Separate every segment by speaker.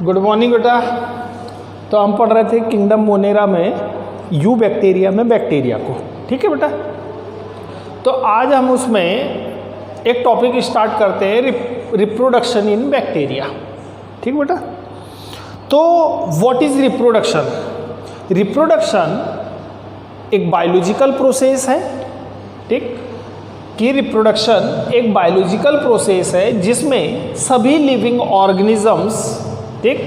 Speaker 1: Good morning बेटा। तो हम पढ़ रहे थे किंगडम मोनेरा में यू बैक्टीरिया में बैक्टीरिया को, ठीक है बेटा। तो आज हम उसमें एक टॉपिक स्टार्ट करते हैं, रिप्रोडक्शन इन बैक्टीरिया, ठीक बेटा। तो व्हाट इज रिप्रोडक्शन? रिप्रोडक्शन एक बायोलॉजिकल प्रोसेस है, ठीक, कि रिप्रोडक्शन एक बायोलॉजिकल प्रोसेस है जिसमें सभी लिविंग ऑर्गेनिजम्स, ठीक,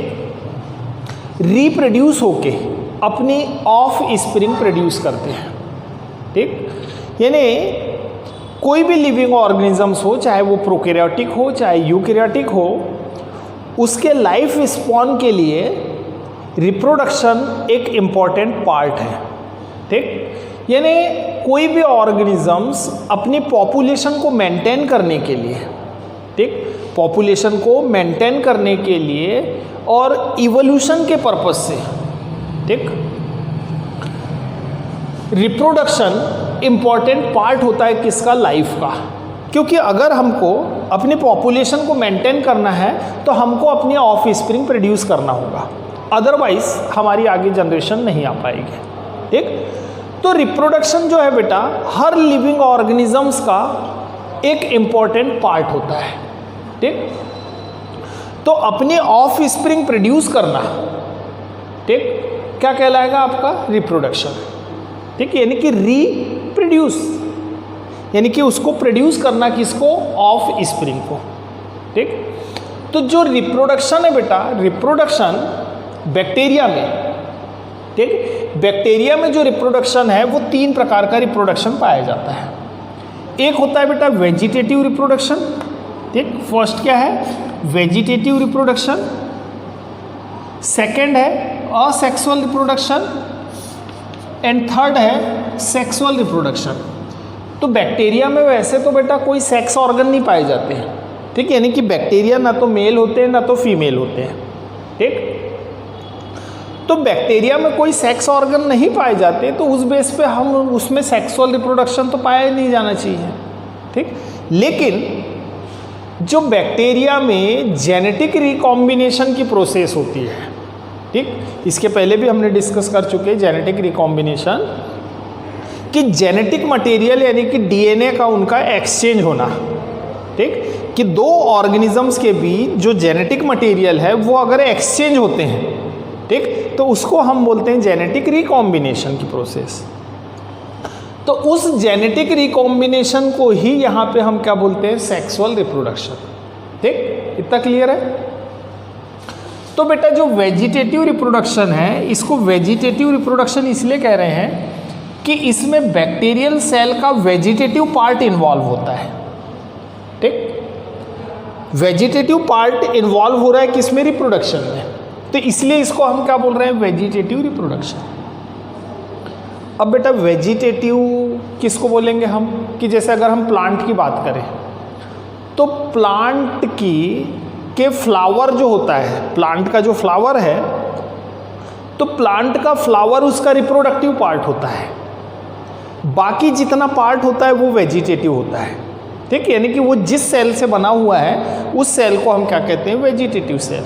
Speaker 1: रिप्रोड्यूस होके अपनी ऑफ स्प्रिंग प्रोड्यूस करते हैं, ठीक। यानी कोई भी लिविंग ऑर्गेनिजम्स हो, चाहे वो प्रोकैरियोटिक हो चाहे यूकैरियोटिक हो, उसके लाइफ स्पॉन के लिए रिप्रोडक्शन एक इम्पॉर्टेंट पार्ट है, ठीक। यानी कोई भी ऑर्गेनिजम्स अपनी पॉपुलेशन को मेंटेन करने के लिए, ठीक, पॉपुलेशन को मेंटेन करने के लिए और इवोल्यूशन के पर्पस से, ठीक, रिप्रोडक्शन इम्पॉर्टेंट पार्ट होता है किसका? लाइफ का। क्योंकि अगर हमको अपनी पॉपुलेशन को मेंटेन करना है तो हमको अपनी ऑफ स्प्रिंग प्रोड्यूस करना होगा, अदरवाइज हमारी आगे जनरेशन नहीं आ पाएगी, ठीक। तो रिप्रोडक्शन जो है बेटा हर लिविंग ऑर्गेनिजम्स का एक इम्पॉर्टेंट पार्ट होता है, ठीक। तो अपनी ऑफ स्प्रिंग प्रोड्यूस करना, ठीक, क्या कहलाएगा आपका? रिप्रोडक्शन, ठीक। यानी कि रीप्रोड्यूस, यानी कि उसको प्रोड्यूस करना किसको? ऑफ स्प्रिंग को, ठीक। तो जो रिप्रोडक्शन है बेटा, रिप्रोडक्शन बैक्टीरिया में, ठीक, बैक्टीरिया में जो रिप्रोडक्शन है वो 3 प्रकार का रिप्रोडक्शन पाया जाता है। एक होता है बेटा वेजिटेटिव रिप्रोडक्शन, ठीक, फर्स्ट क्या है? Vegetative reproduction. सेकंड है असेक्सुअल रिप्रोडक्शन एंड थर्ड है सेक्सुअल रिप्रोडक्शन। तो बैक्टीरिया में वैसे तो बेटा कोई सेक्स ऑर्गन नहीं पाए जाते हैं, ठीक, यानी कि बैक्टीरिया ना तो मेल होते हैं ना तो फीमेल होते हैं, ठीक। तो बैक्टीरिया में कोई सेक्स ऑर्गन नहीं पाए जाते, तो उस बेस पे हम उसमें सेक्सुअल रिप्रोडक्शन तो पाया ही नहीं जाना चाहिए, ठीक। लेकिन जो बैक्टीरिया में जेनेटिक रिकॉम्बिनेशन की प्रोसेस होती है, ठीक, इसके पहले भी हमने डिस्कस कर चुके हैं जेनेटिक रिकॉम्बिनेशन, कि जेनेटिक मटेरियल यानी कि डीएनए का उनका एक्सचेंज होना, ठीक, कि 2 ऑर्गेनिजम्स के बीच जो जेनेटिक मटेरियल है वो अगर एक्सचेंज होते हैं, ठीक, तो उसको हम बोलते हैं जेनेटिक रिकॉम्बिनेशन की प्रोसेस। तो उस जेनेटिक रिकॉम्बिनेशन को ही यहाँ पे हम क्या बोलते हैं? सेक्सुअल रिप्रोडक्शन, ठीक। इतना क्लियर है? तो बेटा जो वेजिटेटिव रिप्रोडक्शन है, इसको वेजिटेटिव रिप्रोडक्शन इसलिए कह रहे हैं कि इसमें बैक्टीरियल सेल का वेजिटेटिव पार्ट इन्वॉल्व होता है, ठीक। वेजिटेटिव पार्ट इन्वॉल्व हो रहा है किसमें? रिप्रोडक्शन में, तो इसलिए इसको हम क्या बोल रहे हैं? Vegetative reproduction. अब बेटा वेजिटेटिव किसको बोलेंगे हम? कि जैसे अगर हम प्लांट की बात करें तो प्लांट के फ्लावर जो होता है, प्लांट का जो फ्लावर है, तो प्लांट का फ्लावर उसका रिप्रोडक्टिव पार्ट होता है, बाकी जितना पार्ट होता है वो वेजिटेटिव होता है, ठीक। यानी कि वो जिस सेल से बना हुआ है उस सेल को हम क्या कहते हैं? वेजिटेटिव सेल,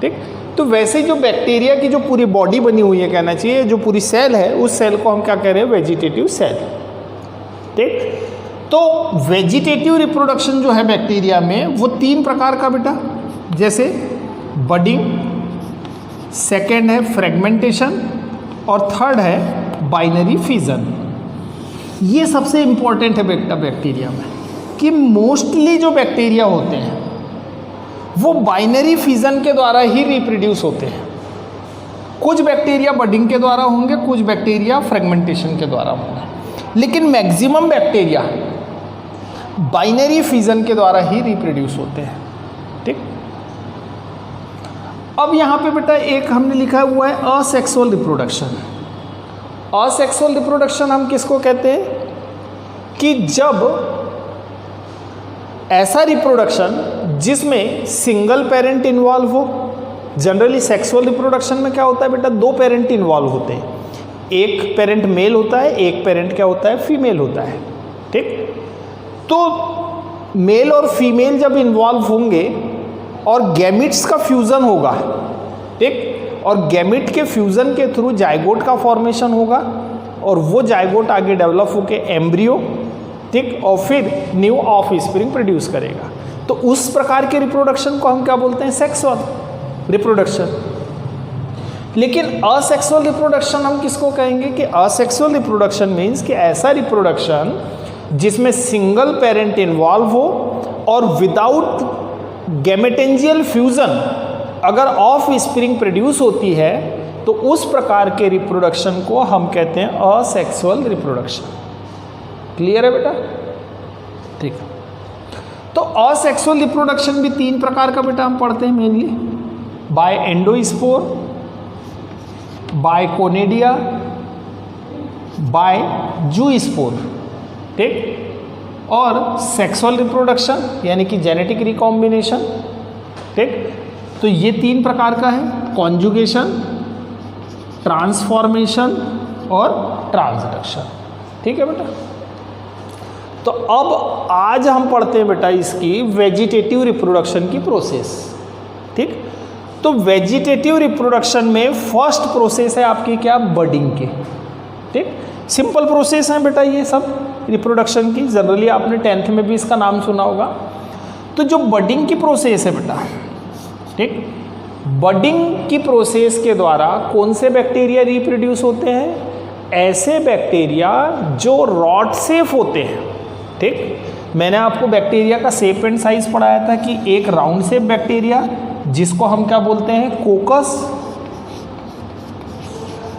Speaker 1: ठीक। तो वैसे जो बैक्टीरिया की जो पूरी बॉडी बनी हुई है, कहना चाहिए जो पूरी सेल है, उस सेल को हम क्या कह रहे हैं? वेजिटेटिव सेल, ठीक। तो वेजिटेटिव रिप्रोडक्शन जो है बैक्टीरिया में वो 3 प्रकार का बेटा, जैसे बडिंग, सेकेंड है फ्रेगमेंटेशन और थर्ड है बाइनरी फिजन। ये सबसे इंपॉर्टेंट है बेटा बैक्टीरिया में, कि मोस्टली जो बैक्टीरिया होते हैं वो बाइनरी फिजन के द्वारा ही रिप्रोड्यूस होते हैं। कुछ बैक्टीरिया बडिंग के द्वारा होंगे, कुछ बैक्टीरिया फ्रेगमेंटेशन के द्वारा होंगे, लेकिन मैक्सिमम बैक्टीरिया बाइनरी फिजन के द्वारा ही रिप्रोड्यूस होते हैं, ठीक। अब यहाँ पे बेटा एक हमने लिखा हुआ है असेक्सुअल रिप्रोडक्शन। असेक्सुअल रिप्रोडक्शन हम किसको कहते हैं? कि जब ऐसा रिप्रोडक्शन जिसमें सिंगल पेरेंट इन्वॉल्व हो। जनरली सेक्सुअल रिप्रोडक्शन में क्या होता है बेटा? 2 पेरेंट इन्वॉल्व होते हैं, एक पेरेंट मेल होता है, एक पेरेंट क्या होता है? फीमेल होता है, ठीक। तो मेल और फीमेल जब इन्वॉल्व होंगे और गैमिट्स का फ्यूज़न होगा, ठीक, और गैमिट के फ्यूज़न के थ्रू जाइगोट का फॉर्मेशन होगा और वो जाइगोट आगे डेवलप होके एम्ब्रियो, ठीक, और फिर न्यू ऑफ स्प्रिंग प्रोड्यूस करेगा। तो उस प्रकार के रिप्रोडक्शन को हम क्या बोलते हैं? Sexual reproduction. लेकिन असेक्सुअल रिप्रोडक्शन हम किसको कहेंगे? कि असेक्सुअल रिप्रोडक्शन मीन्स कि ऐसा रिप्रोडक्शन जिसमें सिंगल पेरेंट इन्वॉल्व हो और विदाउट गैमेटेंजियल फ्यूजन अगर ऑफ स्प्रिंग प्रोड्यूस होती है तो उस प्रकार के रिप्रोडक्शन को हम कहते हैं असेक्सुअल रिप्रोडक्शन। क्लियर है बेटा? ठीक है। तो असेक्सुअल रिप्रोडक्शन भी 3 प्रकार का बेटा हम पढ़ते हैं mainly, by endospore, by conidia, by zoospore, ठीक, और सेक्सुअल रिप्रोडक्शन यानी कि जेनेटिक रिकॉम्बिनेशन, ठीक। तो ये 3 प्रकार का है, कॉन्जुगेशन, ट्रांसफॉर्मेशन और ट्रांसडक्शन, ठीक है बेटा। तो अब आज हम पढ़ते हैं बेटा इसकी वेजिटेटिव रिप्रोडक्शन की प्रोसेस, ठीक। तो वेजिटेटिव रिप्रोडक्शन में फर्स्ट प्रोसेस है आपकी क्या? बडिंग की, ठीक। सिंपल प्रोसेस है बेटा ये सब रिप्रोडक्शन की, जनरली आपने 10th में भी इसका नाम सुना होगा। तो जो बडिंग की प्रोसेस है बेटा, ठीक, बडिंग की प्रोसेस के द्वारा कौन से बैक्टीरिया रिप्रोड्यूस होते हैं? ऐसे बैक्टीरिया जो रॉड शेप होते हैं, ठीक। मैंने आपको बैक्टीरिया का शेप एंड साइज पढ़ाया था कि एक राउंड शेप बैक्टीरिया जिसको हम क्या बोलते हैं?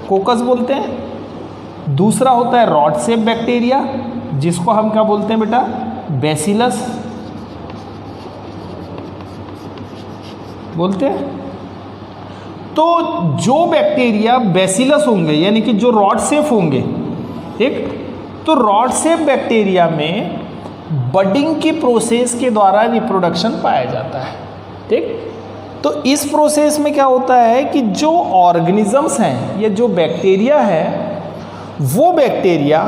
Speaker 1: कोकस बोलते हैं। दूसरा होता है रॉड शेप बैक्टीरिया जिसको हम क्या बोलते हैं बेटा? बैसिलस बोलते हैं। तो जो बैक्टीरिया बैसिलस होंगे यानी कि जो रॉड शेप होंगे, ठीक, तो रॉड शेप बैक्टीरिया में बडिंग की प्रोसेस के द्वारा रिप्रोडक्शन पाया जाता है, ठीक। तो इस प्रोसेस में क्या होता है कि जो ऑर्गेनिजम्स हैं या जो बैक्टीरिया है वो बैक्टीरिया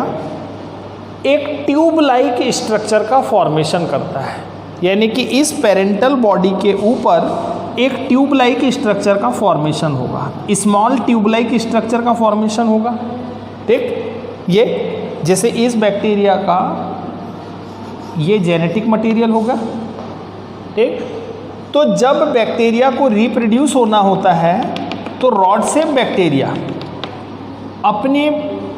Speaker 1: एक ट्यूब लाइक स्ट्रक्चर का फॉर्मेशन करता है, यानी कि इस पेरेंटल बॉडी के ऊपर एक ट्यूब लाइक स्ट्रक्चर का फॉर्मेशन होगा, स्मॉल ट्यूब लाइक स्ट्रक्चर का फॉर्मेशन होगा, ठीक। ये जैसे इस बैक्टीरिया का ये जेनेटिक मटेरियल होगा, ठीक। तो जब बैक्टीरिया को रिप्रोड्यूस होना होता है तो रॉड शेप बैक्टीरिया अपने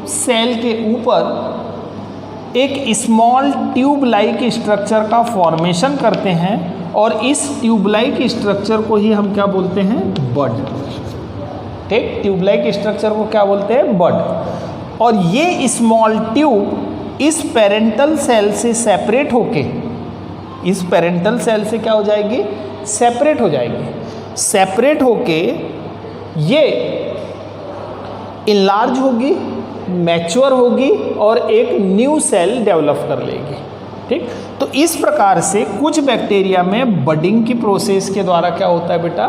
Speaker 1: सेल के ऊपर एक स्मॉल ट्यूब लाइक स्ट्रक्चर का फॉर्मेशन करते हैं और इस ट्यूब लाइक स्ट्रक्चर को ही हम क्या बोलते हैं? बड, ठीक। ट्यूब लाइक स्ट्रक्चर को क्या बोलते हैं? बड। और ये स्मॉल ट्यूब इस पेरेंटल सेल से सेपरेट होके, इस पेरेंटल सेल से क्या हो जाएगी? सेपरेट हो जाएगी। सेपरेट होके ये इनलार्ज होगी, मैच्योर होगी और एक न्यू सेल डेवलप कर लेगी, ठीक। तो इस प्रकार से कुछ बैक्टीरिया में बडिंग की प्रोसेस के द्वारा क्या होता है बेटा?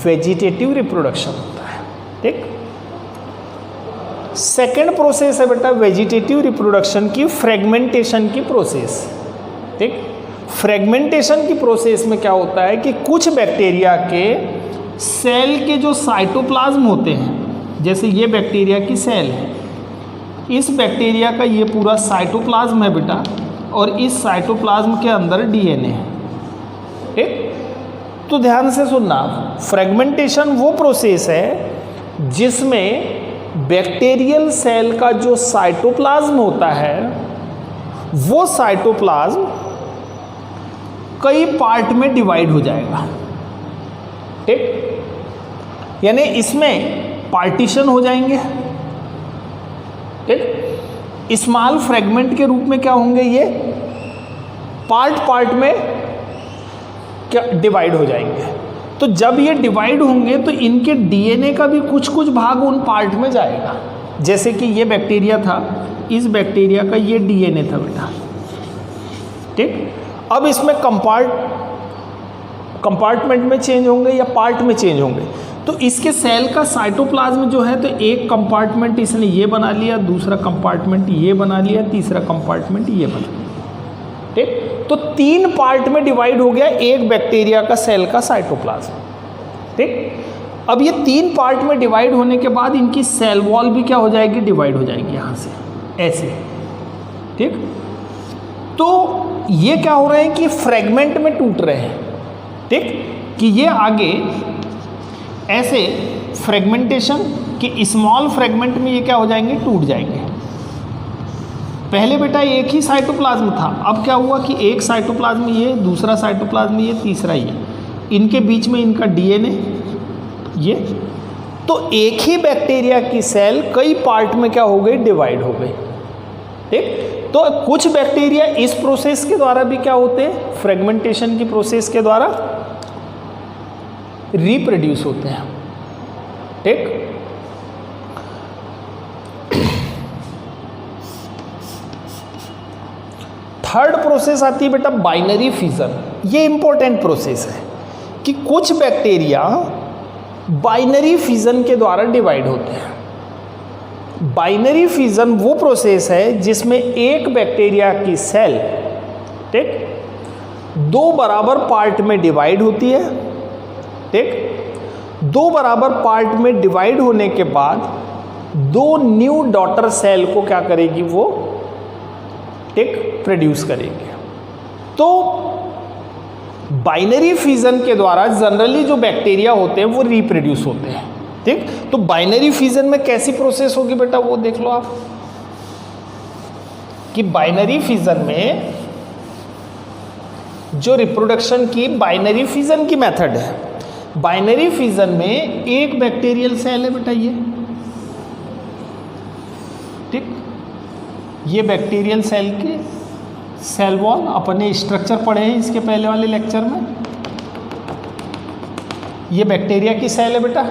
Speaker 1: वेजिटेटिव रिप्रोडक्शन होता है, ठीक। सेकेंड प्रोसेस है बेटा वेजिटेटिव रिप्रोडक्शन की फ्रेगमेंटेशन की प्रोसेस, ठीक। फ्रेगमेंटेशन की प्रोसेस में क्या होता है कि कुछ बैक्टीरिया के सेल के जो साइटोप्लाज्म होते हैं, जैसे ये बैक्टीरिया की सेल है, इस बैक्टीरिया का ये पूरा साइटोप्लाज्म है बेटा और इस साइटोप्लाज्म के अंदर डीएनए है, ठीक। तो ध्यान से सुनना, फ्रेगमेंटेशन वो प्रोसेस है जिसमें बैक्टीरियल सेल का जो साइटोप्लाज्म होता है वो साइटोप्लाज्म कई पार्ट में डिवाइड हो जाएगा, ठीक। यानी इसमें पार्टीशन हो जाएंगे, ठीक। स्मॉल फ्रेगमेंट के रूप में क्या होंगे? ये पार्ट में क्या डिवाइड हो जाएंगे। तो जब ये डिवाइड होंगे तो इनके डीएनए का भी कुछ कुछ भाग उन पार्ट में जाएगा। जैसे कि ये बैक्टीरिया था, इस बैक्टीरिया का ये डीएनए था बेटा, ठीक। अब इसमें कंपार्टमेंट में चेंज होंगे या पार्ट में चेंज होंगे। तो इसके सेल का साइटोप्लाज्म जो है, तो एक कंपार्टमेंट इसने ये बना लिया, दूसरा कंपार्टमेंट ये बना लिया, तीसरा कंपार्टमेंट ये बना लिया, ठीक। तो 3 पार्ट में डिवाइड हो गया एक बैक्टीरिया का सेल का साइटोप्लाज्म, ठीक। अब ये 3 पार्ट में डिवाइड होने के बाद इनकी सेल वॉल भी क्या हो जाएगी, डिवाइड हो जाएगी यहाँ से ऐसे, ठीक। तो ये क्या हो रहा है कि फ्रेगमेंट में टूट रहे हैं, ठीक, कि ये आगे ऐसे फ्रेगमेंटेशन कि स्मॉल फ्रेगमेंट में ये क्या हो जाएंगे, टूट जाएंगे। पहले बेटा एक ही साइटोप्लाज्म था, अब क्या हुआ कि एक साइटोप्लाज्म ये, दूसरा साइटोप्लाज्म ये, तीसरा ये, इनके बीच में इनका डीएनए ये, तो एक ही बैक्टीरिया की सेल कई पार्ट में क्या हो गई, डिवाइड हो गई, ठीक। तो कुछ बैक्टीरिया इस प्रोसेस के द्वारा भी क्या होते हैं, फ्रेगमेंटेशन की प्रोसेस के द्वारा रिप्रोड्यूस होते हैं, ठीक। थर्ड प्रोसेस आती है बेटा बाइनरी फिजन। ये इंपॉर्टेंट प्रोसेस है कि कुछ बैक्टीरिया बाइनरी फिजन के द्वारा डिवाइड होते हैं। बाइनरी फिजन वो प्रोसेस है जिसमें एक बैक्टीरिया की सेल, ठीक, 2 बराबर पार्ट में डिवाइड होती है, ठीक। 2 बराबर पार्ट में डिवाइड होने के बाद 2 न्यू डॉटर सेल को क्या करेगी वो, ठीक, प्रोड्यूस करेगी। तो बाइनरी फिजन के द्वारा जनरली जो बैक्टीरिया होते हैं वो रिप्रोड्यूस होते हैं, ठीक। तो बाइनरी फिजन में कैसी प्रोसेस होगी बेटा, वो देख लो आप कि बाइनरी फिजन में जो रिप्रोडक्शन की बाइनरी फिजन की मेथड है, बाइनरी फिजन में एक बैक्टीरियल सेल है बेटा ये, ठीक। ये बैक्टीरियल सेल के सेल वॉल अपने स्ट्रक्चर पढ़े हैं इसके पहले वाले लेक्चर में। ये बैक्टीरिया की सेल है बेटा,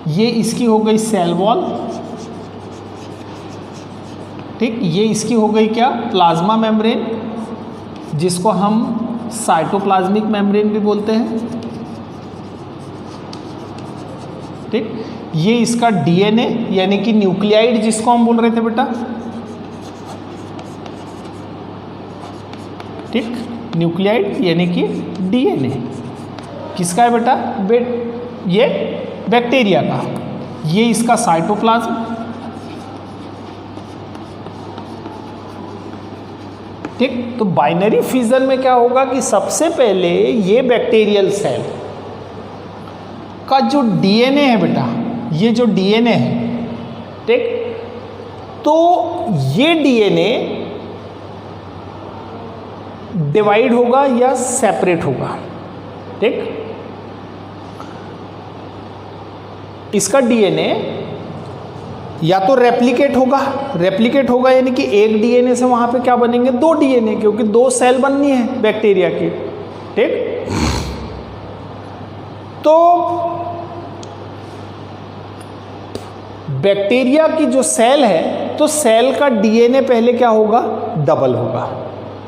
Speaker 1: ये इसकी हो गई सेल वॉल, ठीक। ये इसकी हो गई क्या, प्लाज्मा मेम्ब्रेन, जिसको हम साइटोप्लाज्मिक मेम्ब्रेन भी बोलते हैं, ठीक। ये इसका डीएनए यानी कि न्यूक्लियाइड जिसको हम बोल रहे थे बेटा, ठीक, न्यूक्लियाइड यानी कि डीएनए किसका है बेटा, ये बैक्टीरिया का, ये इसका साइटोप्लाज्म, ठीक। तो बाइनरी फिजन में क्या होगा कि सबसे पहले ये बैक्टीरियल सेल का जो डीएनए है बेटा, ये जो डीएनए है, ठीक, तो ये डीएनए डिवाइड होगा या सेपरेट होगा, ठीक। इसका डीएनए या तो रेप्लिकेट होगा यानी कि एक डीएनए से वहां पे क्या बनेंगे, 2 डीएनए, क्योंकि 2 सेल बननी है बैक्टीरिया की, ठीक। तो बैक्टीरिया की जो सेल है, तो सेल का डीएनए पहले क्या होगा, डबल होगा,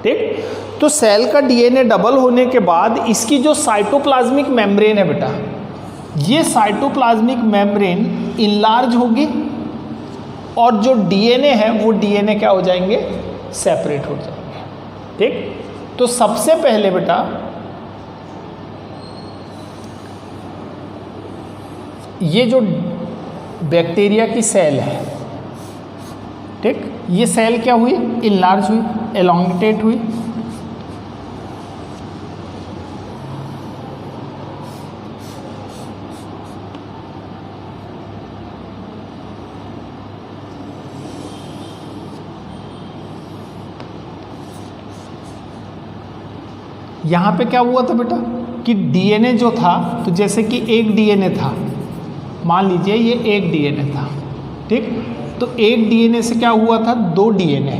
Speaker 1: ठीक। तो सेल का डीएनए डबल होने के बाद इसकी जो साइटोप्लाज्मिक मेम्ब्रेन है बेटा, ये साइटोप्लाज्मिक मेम्ब्रेन इनलार्ज होगी और जो डीएनए है वो डीएनए क्या हो जाएंगे, सेपरेट हो जाएंगे, ठीक। तो सबसे पहले बेटा ये जो बैक्टीरिया की सेल है, ठीक, ये सेल क्या हुई, इनलार्ज हुई, एलोंगेटेड हुई, यहाँ पे क्या हुआ था बेटा कि डीएनए जो था, तो जैसे कि एक डीएनए था, मान लीजिए ये एक डीएनए था, ठीक। तो एक डीएनए से क्या हुआ था, 2 डीएनए,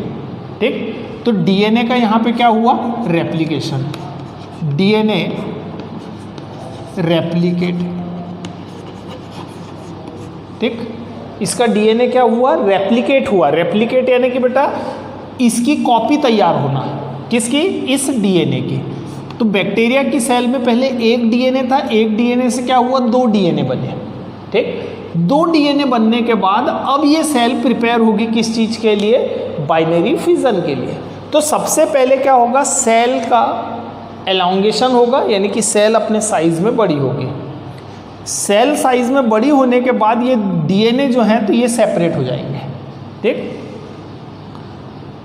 Speaker 1: ठीक। तो डीएनए का यहाँ पे क्या हुआ, रेप्लिकेशन, डीएनए रेप्लिकेट, ठीक। इसका डीएनए क्या हुआ, रेप्लिकेट हुआ। रेप्लिकेट यानी कि बेटा इसकी कॉपी तैयार होना, किसकी, इस डीएनए की। तो बैक्टीरिया की सेल में पहले एक डीएनए था, एक डीएनए से क्या हुआ, 2 डीएनए बने, ठीक। 2 डीएनए बनने के बाद अब ये सेल प्रिपेयर होगी किस चीज़ के लिए, बाइनरी फिजन के लिए। तो तो सबसे पहले क्या होगा, सेल का एलोंगेशन होगा, यानी कि सेल अपने साइज में बड़ी होगी। सेल साइज में बड़ी होने के बाद ये डीएनए जो है तो ये सेपरेट हो जाएंगे, ठीक।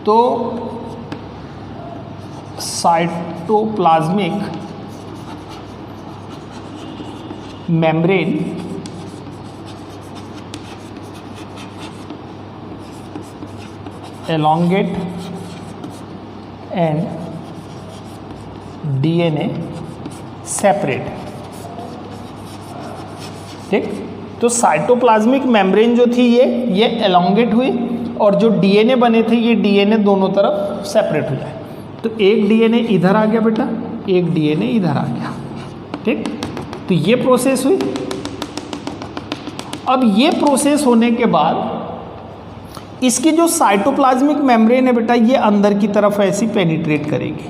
Speaker 1: तो cytoplasmic membrane elongate and DNA separate, ठीक। तो साइटोप्लाज्मिक मेम्ब्रेन जो थी ये एलोंगेट हुई और जो डीएनए बने थे ये डीएनए दोनों तरफ सेपरेट हो जाए। तो एक डीएनए इधर आ गया बेटा, एक डीएनए इधर आ गया, ठीक। तो ये प्रोसेस हुई। अब ये प्रोसेस होने के बाद इसकी जो साइटोप्लाज्मिक मेम्ब्रेन है बेटा ये अंदर की तरफ ऐसी पेनिट्रेट करेगी,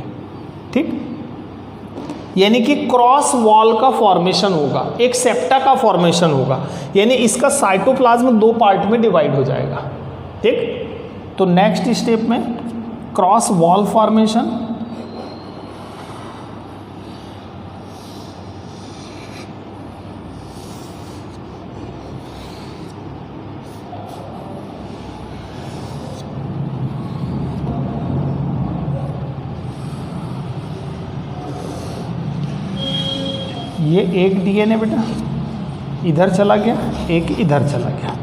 Speaker 1: ठीक। यानी कि क्रॉस वॉल का फॉर्मेशन होगा, एक सेप्टा का फॉर्मेशन होगा, यानी इसका साइटोप्लाज्म दो पार्ट में डिवाइड हो जाएगा, ठीक। तो नेक्स्ट स्टेप में क्रॉस वॉल फॉर्मेशन, ये एक डीएनए बेटा इधर चला गया, एक इधर चला गया,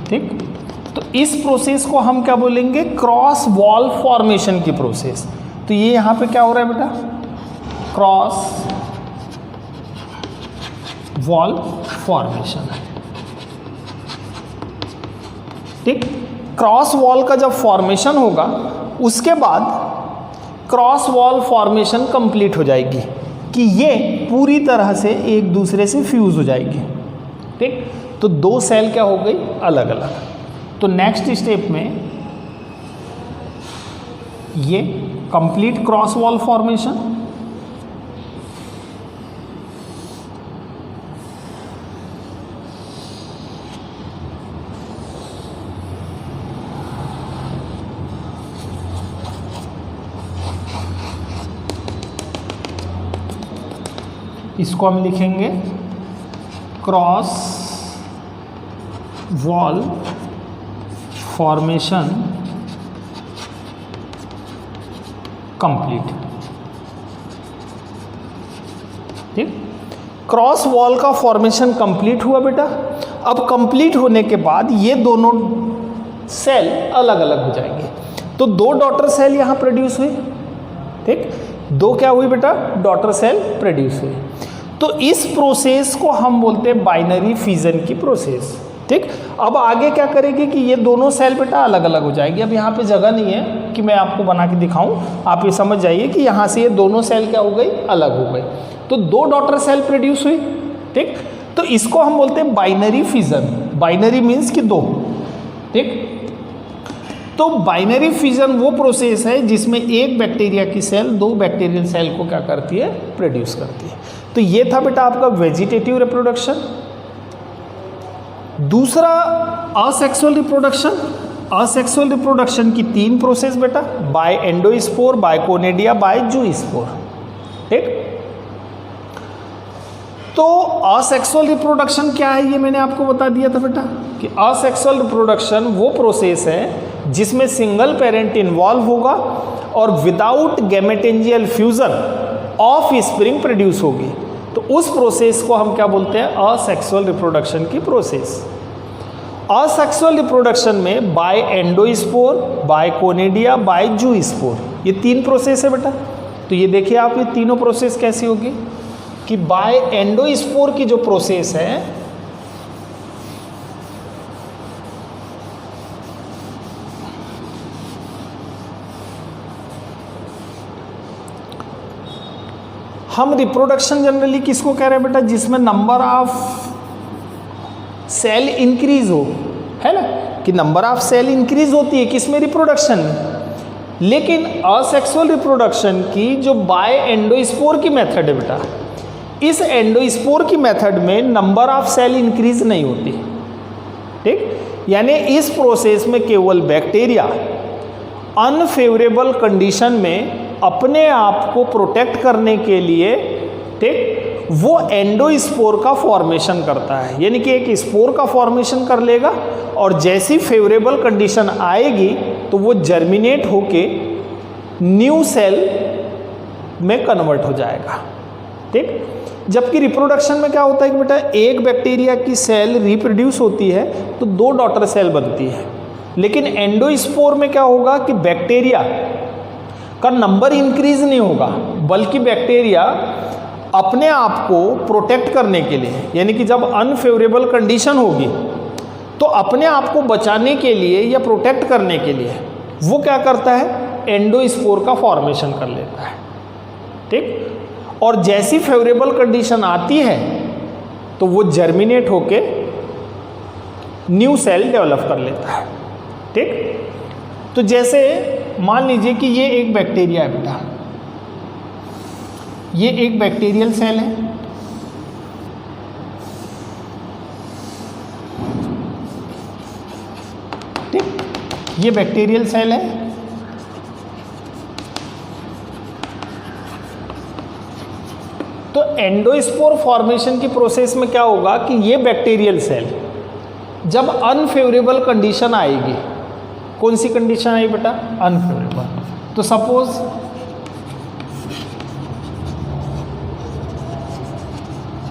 Speaker 1: ठीक। तो इस प्रोसेस को हम क्या बोलेंगे, क्रॉस वॉल फॉर्मेशन की प्रोसेस। तो ये यहाँ पे क्या हो रहा है बेटा, क्रॉस वॉल फॉर्मेशन, ठीक। क्रॉस वॉल का जब फॉर्मेशन होगा उसके बाद क्रॉस वॉल फॉर्मेशन कंप्लीट हो जाएगी कि ये पूरी तरह से एक दूसरे से फ्यूज हो जाएगी, ठीक। तो दो सेल क्या हो गई, अलग अलग। तो नेक्स्ट स्टेप में ये कंप्लीट क्रॉस वॉल फॉर्मेशन, इसको हम लिखेंगे क्रॉस वॉल फॉर्मेशन कंप्लीट, ठीक। क्रॉस वॉल का फॉर्मेशन कंप्लीट हुआ बेटा। अब कंप्लीट होने के बाद ये दोनों सेल अलग अलग हो जाएंगे। तो दो डॉटर सेल यहाँ प्रोड्यूस हुई, ठीक। दो क्या हुई बेटा, डॉटर सेल प्रोड्यूस हुई। तो इस प्रोसेस को हम बोलते हैं बाइनरी फिजन की प्रोसेस, ठीक। अब आगे क्या करेगी कि ये दोनों सेल बेटा अलग अलग हो जाएगी। अब यहाँ पे जगह नहीं है कि मैं आपको बना के दिखाऊं, आप ये समझ जाइए कि यहाँ से ये दोनों सेल क्या हो गई, अलग हो गई। तो दो डॉटर सेल प्रोड्यूस हुई, ठीक। तो इसको हम बोलते हैं बाइनरी फिजन। बाइनरी मीन्स कि दो, ठीक। तो बाइनरी फिजन वो प्रोसेस है जिसमें एक बैक्टीरिया की सेल दो बैक्टीरियल सेल को क्या करती है, प्रोड्यूस करती है। तो ये था बेटा आपका वेजिटेटिव रिप्रोडक्शन। दूसरा असेक्सुअल रिप्रोडक्शन। असेक्सुअल रिप्रोडक्शन की तीन प्रोसेस बेटा, by endospore, by conidia, by zoospore, ठीक। तो असेक्सुअल रिप्रोडक्शन क्या है ये मैंने आपको बता दिया था बेटा कि असेक्सुअल रिप्रोडक्शन वो प्रोसेस है जिसमें सिंगल पेरेंट इन्वॉल्व होगा और without gametangial fusion offspring produce होगी। तो उस प्रोसेस को हम क्या बोलते हैं, असेक्सुअल रिप्रोडक्शन की प्रोसेस। असेक्सुअल रिप्रोडक्शन में by endospore, by conidia, by zoospore, ये तीन प्रोसेस है बेटा। तो ये देखिए आप, ये तीनों प्रोसेस कैसी होगी कि बाय एंडोस्पोर की जो प्रोसेस है हम रिप्रोडक्शन जनरली किसको कह रहे हैं बेटा, जिसमें नंबर ऑफ सेल इंक्रीज हो, है ना, कि नंबर ऑफ सेल इंक्रीज होती है किसमें, रिप्रोडक्शन में। लेकिन असेक्सुअल रिप्रोडक्शन की जो बाय एंडोस्पोर की मेथड है बेटा, इस एंडोस्पोर की मेथड में नंबर ऑफ सेल इंक्रीज नहीं होती, ठीक। यानी इस प्रोसेस में केवल बैक्टीरिया अनफेवरेबल कंडीशन में अपने आप को प्रोटेक्ट करने के लिए, ठीक, वो एंडोस्पोर का फॉर्मेशन करता है, यानी कि एक स्पोर का फॉर्मेशन कर लेगा और जैसी फेवरेबल कंडीशन आएगी तो वो जर्मिनेट होके न्यू सेल में कन्वर्ट हो जाएगा, ठीक। जबकि रिप्रोडक्शन में क्या होता है कि बेटा एक बैक्टीरिया की सेल रिप्रोड्यूस होती है तो 2 डॉटर सेल बनती है, लेकिन एंडोस्पोर में क्या होगा कि बैक्टीरिया का नंबर इंक्रीज नहीं होगा, बल्कि बैक्टीरिया अपने आप को प्रोटेक्ट करने के लिए, यानी कि जब अनफेवरेबल कंडीशन होगी तो अपने आप को बचाने के लिए या प्रोटेक्ट करने के लिए वो क्या करता है, एंडोस्पोर का फॉर्मेशन कर लेता है, ठीक। और जैसी फेवरेबल कंडीशन आती है तो वो जर्मिनेट होके न्यू सेल डेवलप कर लेता है, ठीक। तो जैसे मान लीजिए कि ये एक बैक्टीरिया है बेटा, ये एक बैक्टीरियल सेल है, ठीक, ये बैक्टीरियल सेल है। तो एंडोस्पोर फॉर्मेशन की प्रोसेस में क्या होगा कि ये बैक्टीरियल सेल जब अनफेवरेबल कंडीशन आएगी, कौन सी कंडीशन आई बेटा, अनफेवरेबल, तो सपोज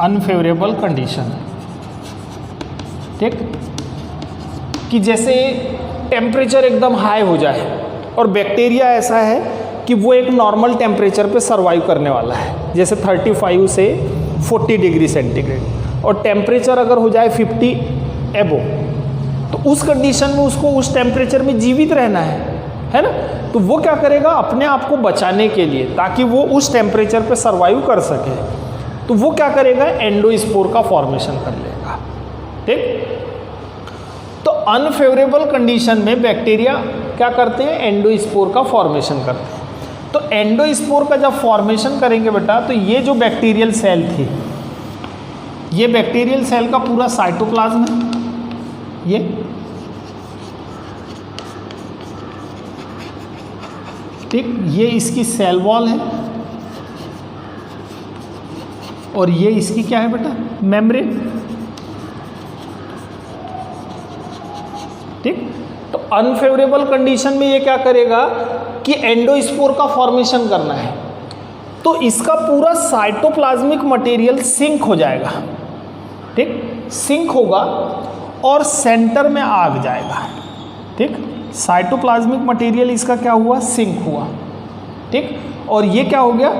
Speaker 1: अनफेवरेबल कंडीशन, ठीक, कि जैसे टेम्परेचर एकदम हाई हो जाए और बैक्टीरिया ऐसा है कि वो एक नॉर्मल टेम्परेचर पे सरवाइव करने वाला है, जैसे 35 से 40 डिग्री सेंटीग्रेड, और टेम्परेचर अगर हो जाए 50 एबो, तो उस कंडीशन में उसको उस टेम्परेचर में जीवित रहना है ना। तो वो क्या करेगा, अपने आप को बचाने के लिए, ताकि वो उस टेम्परेचर पे सरवाइव कर सके, तो वो क्या करेगा, एंडोस्पोर का फॉर्मेशन कर लेगा, ठीक। तो अनफेवरेबल कंडीशन में बैक्टीरिया क्या करते हैं, एंडोस्पोर का फॉर्मेशन करते हैं। तो एंडोस्पोर का जब फॉर्मेशन करेंगे बेटा, तो ये जो बैक्टीरियल सेल थी, ये बैक्टीरियल सेल का पूरा साइटोप्लाज्म है, ये ठीक, ये इसकी सेल वॉल है और ये इसकी क्या है बेटा, मेम्ब्रेन, ठीक। तो अनफेवरेबल कंडीशन में ये क्या करेगा कि एंडोस्पोर का फॉर्मेशन करना है, तो इसका पूरा साइटोप्लाज्मिक मटेरियल सिंक हो जाएगा, ठीक, सिंक होगा और सेंटर में आ जाएगा, ठीक। साइटोप्लाज्मिक मटेरियल इसका क्या हुआ, सिंक हुआ, ठीक, और ये क्या हो गया,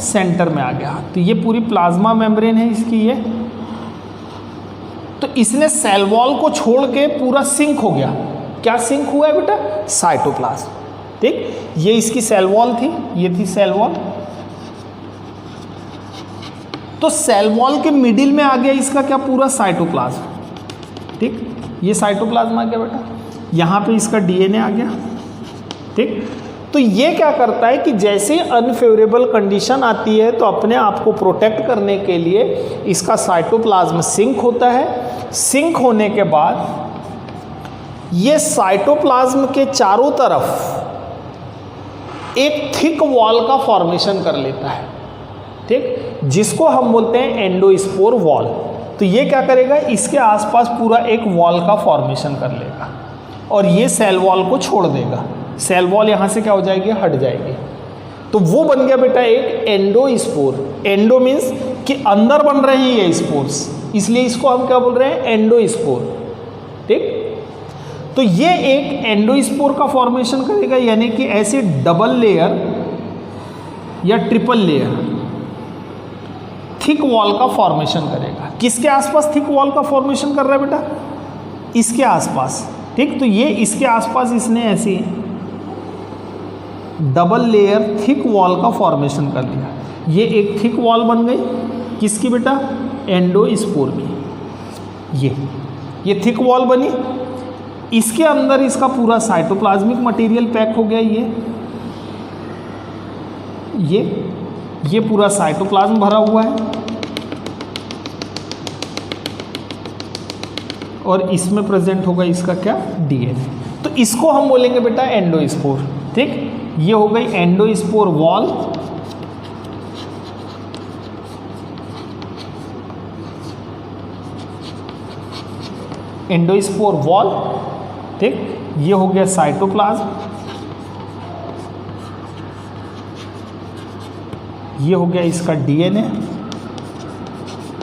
Speaker 1: सेंटर में आ गया। तो ये पूरी प्लाज्मा मेम्ब्रेन है इसकी, ये तो इसने सेल वॉल को छोड़ के पूरा सिंक हो गया। क्या सिंक हुआ है बेटा, साइटोप्लाज्म, ठीक। ये इसकी सेल वॉल थी, ये थी सेल वॉल, तो सेल वॉल के मिडिल में आ गया इसका क्या, पूरा साइटोप्लाज्म, ठीक। ये साइटोप्लाज्म आ गया बेटा, यहाँ पे इसका डीएनए आ गया, ठीक। तो ये क्या करता है कि जैसे अनफेवरेबल कंडीशन आती है तो अपने आप को प्रोटेक्ट करने के लिए इसका साइटोप्लाज्म सिंक होता है। सिंक होने के बाद ये साइटोप्लाज्म के चारों तरफ एक थिक वॉल का फॉर्मेशन कर लेता है, ठीक, जिसको हम बोलते हैं एंडोस्पोर वॉल। तो ये क्या करेगा, इसके आसपास पूरा एक वॉल का फॉर्मेशन कर लेगा और ये सेल वॉल को छोड़ देगा। सेल वॉल यहाँ से क्या हो जाएगी, हट जाएगी। तो वो बन गया बेटा एक एंडोस्पोर। एंडो मीन्स कि अंदर बन रहे हैं ये स्पोर्स, इसलिए इसको हम क्या बोल रहे हैं, एंडोस्पोर, ठीक। तो ये एक एंडोस्पोर का फॉर्मेशन करेगा, यानी कि ऐसे डबल लेयर या ट्रिपल लेयर थिक वॉल का फॉर्मेशन करेगा। किसके आसपास थिक वॉल का फॉर्मेशन कर रहा है बेटा, इसके आसपास, ठीक। तो ये इसके आसपास इसने ऐसी डबल लेयर थिक वॉल का फॉर्मेशन कर लिया। ये एक थिक वॉल बन गई, किसकी बेटा, एंडोस्पोर की। ये थिक वॉल बनी, इसके अंदर इसका पूरा साइटोप्लाज्मिक मटेरियल पैक हो गया। ये पूरा साइटोप्लाज्म भरा हुआ है और इसमें प्रेजेंट होगा इसका क्या, डीएनए। तो इसको हम बोलेंगे बेटा एंडोस्पोर। ठीक, ये हो गई एंडोस्पोर वॉल। एंडोस्पोर वॉल, ठीक, ये हो गया साइटोप्लाज्म, ये हो गया इसका डीएनए,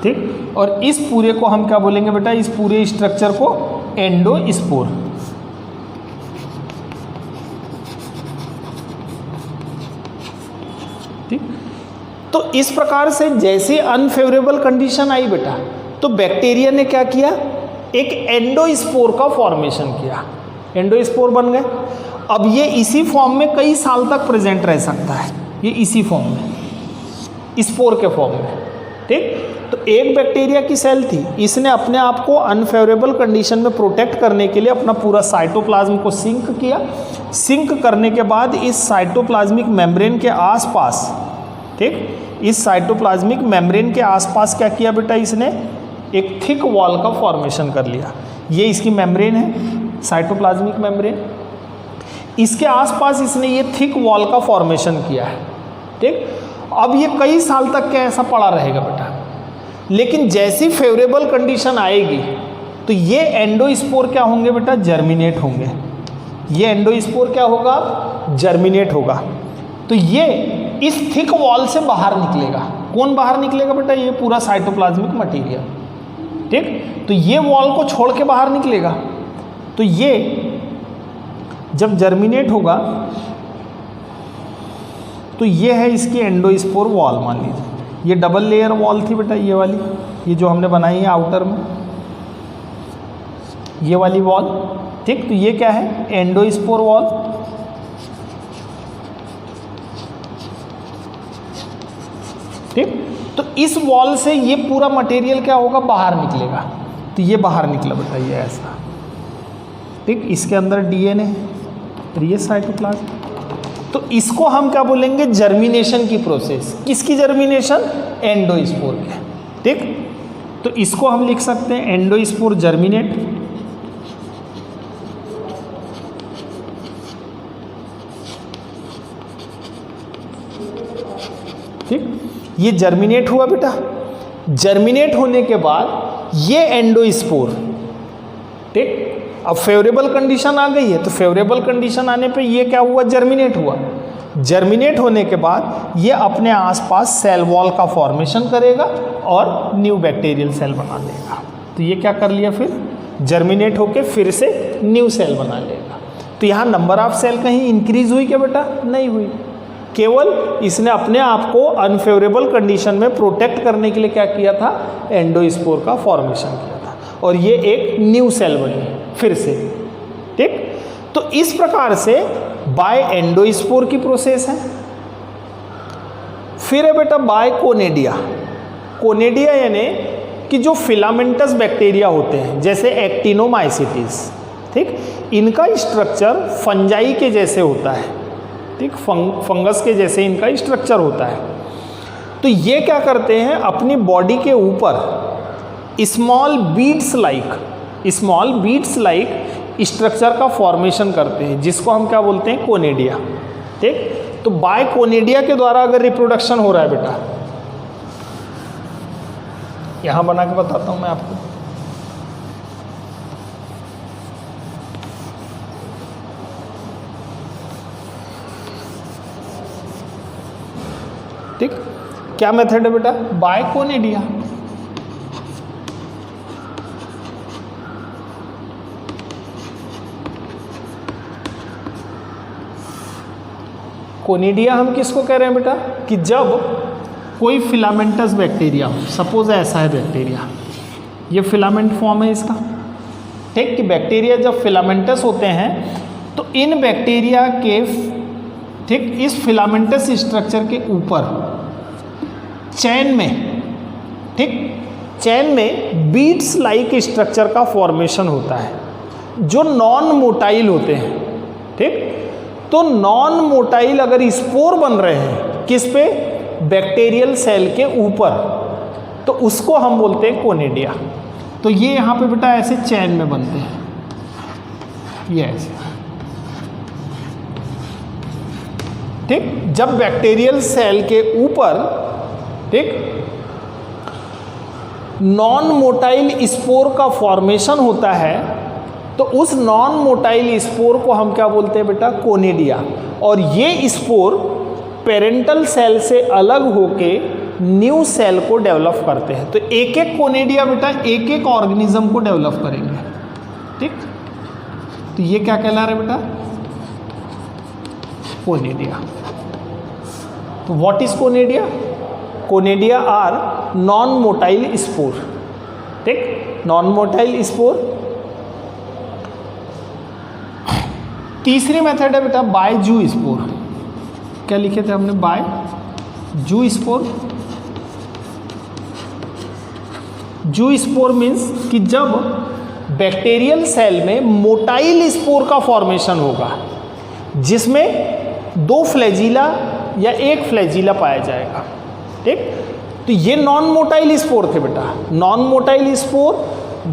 Speaker 1: ठीक। और इस पूरे को हम क्या बोलेंगे बेटा, इस पूरे स्ट्रक्चर को एंडोस्पोर। ठीक, तो इस प्रकार से जैसे अनफेवरेबल कंडीशन आई बेटा, तो बैक्टीरिया ने क्या किया, एक एंडोस्पोर का फॉर्मेशन किया, एंडोस्पोर बन गए। अब ये इसी फॉर्म में कई साल तक प्रेजेंट रह सकता है, ये इसी फॉर्म में, स्पोर के फॉर्म में, ठीक। तो एक बैक्टीरिया की सेल थी, इसने अपने आप को अनफेवरेबल कंडीशन में प्रोटेक्ट करने के लिए अपना पूरा साइटोप्लाज्म को सिंक किया। सिंक करने के बाद इस साइटोप्लाज्मिक मेम्ब्रेन के आसपास, ठीक, इस साइटोप्लाज्मिक मेम्ब्रेन के आसपास क्या किया बेटा, इसने एक थिक वॉल का फॉर्मेशन कर लिया। ये इसकी मेम्ब्रेन है, साइटोप्लाज्मिक मेम्ब्रेन, इसके आसपास इसने ये थिक वॉल का फॉर्मेशन किया है, ठीक। अब ये कई साल तक क्या ऐसा पड़ा रहेगा बेटा, लेकिन जैसी फेवरेबल कंडीशन आएगी तो ये एंडोस्पोर क्या होंगे बेटा, जर्मिनेट होंगे। ये एंडोस्पोर क्या होगा, जर्मिनेट होगा। तो ये इस थिक वॉल से बाहर निकलेगा। कौन बाहर निकलेगा बेटा, ये पूरा साइटोप्लाज्मिक मटेरियल, ठीक। तो ये वॉल को छोड़ के बाहर निकलेगा। तो ये जब जर्मिनेट होगा तो ये है इसकी एंडोस्पोर वॉल, मान लीजिए ये डबल लेयर वॉल थी बेटा, ये वाली, ये जो हमने बनाई है आउटर में, ये वाली वॉल, ठीक। तो ये क्या है, एंडोस्पोर वॉल, ठीक। तो इस वॉल से ये पूरा मटेरियल क्या होगा, बाहर निकलेगा। तो ये बाहर निकला बेटा, ये ऐसा, ठीक। इसके अंदर डीएनए है और ये साइटोप्लाज्म। तो इसको हम क्या बोलेंगे, जर्मिनेशन की प्रोसेस। किसकी जर्मिनेशन, एंडोस्पोर के, ठीक। तो इसको हम लिख सकते हैं एंडोस्पोर जर्मिनेट, ठीक। ये जर्मिनेट हुआ बेटा। जर्मिनेट होने के बाद ये एंडोस्पोर, ठीक। अब फेवरेबल कंडीशन आ गई है, तो फेवरेबल कंडीशन आने पे ये क्या हुआ, जर्मिनेट हुआ। जर्मिनेट होने के बाद ये अपने आसपास सेल वॉल का फॉर्मेशन करेगा और न्यू बैक्टीरियल सेल बना लेगा। तो ये क्या कर लिया, फिर जर्मिनेट होके फिर से न्यू सेल बना लेगा। तो यहाँ नंबर ऑफ सेल कहीं इंक्रीज हुई क्या बेटा, नहीं हुई। केवल इसने अपने आप को अनफेवरेबल कंडीशन में प्रोटेक्ट करने के लिए क्या किया था, एंडोस्पोर का फॉर्मेशन किया था, और ये एक न्यू सेल बनी फिर से, ठीक। तो इस प्रकार से बाय एंडोस्पोर की प्रोसेस है। फिर है बेटा बाय कोनेडिया। कोनेडिया यानी कि जो फिलामेंटस बैक्टीरिया होते हैं, जैसे एक्टिनोमाइसिटिस, ठीक, इनका स्ट्रक्चर फंजाई के जैसे होता है, ठीक, फंगस के जैसे इनका स्ट्रक्चर होता है। तो ये क्या करते हैं, अपनी बॉडी के ऊपर स्मॉल बीड्स लाइक स्ट्रक्चर का फॉर्मेशन करते हैं, जिसको हम क्या बोलते हैं, कोनेडिया, ठीक। तो बाय कोनेडिया के द्वारा अगर रिप्रोडक्शन हो रहा है बेटा, यहां बना के बताता हूं मैं आपको। ठीक, क्या मेथड है बेटा, बाय कोनेडिया। कोनिडिया हम किसको कह रहे हैं बेटा, कि जब कोई फिलामेंटस बैक्टीरिया, सपोज ऐसा है बैक्टीरिया, ये फिलामेंट फॉर्म है इसका, ठीक। कि बैक्टीरिया जब फिलामेंटस होते हैं तो इन बैक्टीरिया के, ठीक, इस फिलामेंटस स्ट्रक्चर के ऊपर चैन में, ठीक, चैन में बीड्स लाइक स्ट्रक्चर का फॉर्मेशन होता है, जो नॉन मोटाइल होते हैं, ठीक। तो नॉन मोटाइल अगर स्पोर बन रहे हैं किस पे, बैक्टीरियल सेल के ऊपर, तो उसको हम बोलते हैं कोनेडिया। तो ये यहाँ पे बेटा ऐसे चैन में बनते हैं, ये ऐसे, ठीक, जब बैक्टीरियल सेल के ऊपर, ठीक, नॉन मोटाइल स्पोर का फॉर्मेशन होता है, तो उस नॉन मोटाइल स्पोर को हम क्या बोलते हैं बेटा? कोनेडिया। और ये स्पोर पेरेंटल सेल से अलग होके न्यू सेल को डेवलप करते हैं। तो एक एक कोनेडिया बेटा एक एक ऑर्गेनिज्म को डेवलप करेंगे, ठीक। तो ये क्या कहला रहा है बेटा? कोनेडिया। तो what is conidia? Conidia are non motile spore, ठीक, नॉन मोटाइल स्पोर। तीसरी मेथड है बेटा बाय जू स्पोर। क्या लिखे थे हमने? बाय जू स्पोर। जू स्पोर मीन्स कि जब बैक्टीरियल सेल में मोटाइल स्पोर का फॉर्मेशन होगा, जिसमें 2 फ्लैजिला या 1 फ्लैजिला पाया जाएगा, ठीक। तो ये नॉन मोटाइल स्पोर थे बेटा। नॉन मोटाइल स्पोर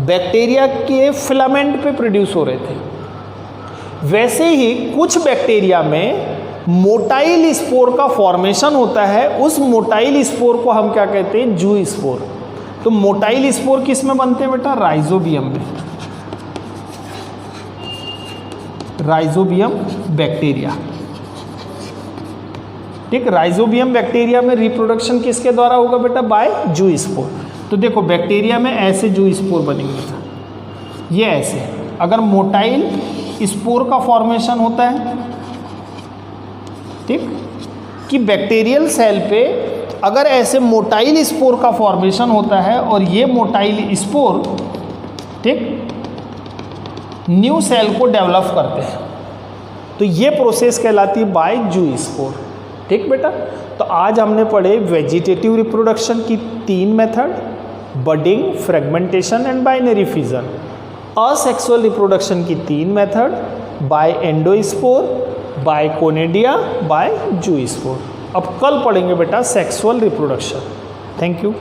Speaker 1: बैक्टीरिया के फिलामेंट पे प्रोड्यूस हो रहे थे। वैसे ही कुछ बैक्टीरिया में मोटाइल स्पोर का फॉर्मेशन होता है। उस मोटाइल स्पोर को हम क्या कहते हैं? जू स्पोर। तो मोटाइल स्पोर किस में बनते हैं बेटा? राइजोबियम में। राइजोबियम बैक्टीरिया, ठीक। राइजोबियम बैक्टीरिया में रिप्रोडक्शन किसके द्वारा होगा बेटा? बाय जू स्पोर। तो देखो बैक्टीरिया में ऐसे जू स्पोर बनेंगे, ये ऐसे। अगर मोटाइल स्पोर का फॉर्मेशन होता है, ठीक, कि बैक्टीरियल सेल पे अगर ऐसे मोटाइल स्पोर का फॉर्मेशन होता है और ये मोटाइल स्पोर, ठीक, न्यू सेल को डेवलप करते हैं, तो ये प्रोसेस कहलाती है बाय जू स्पोर, ठीक बेटा। तो आज हमने पढ़े वेजिटेटिव रिप्रोडक्शन की 3 method, budding, fragmentation and binary fission. Asexual reproduction की 3 method, by endospore, by conidia, by zoospore. अब कल पढ़ेंगे बेटा सेक्सुअल रिप्रोडक्शन। Thank you.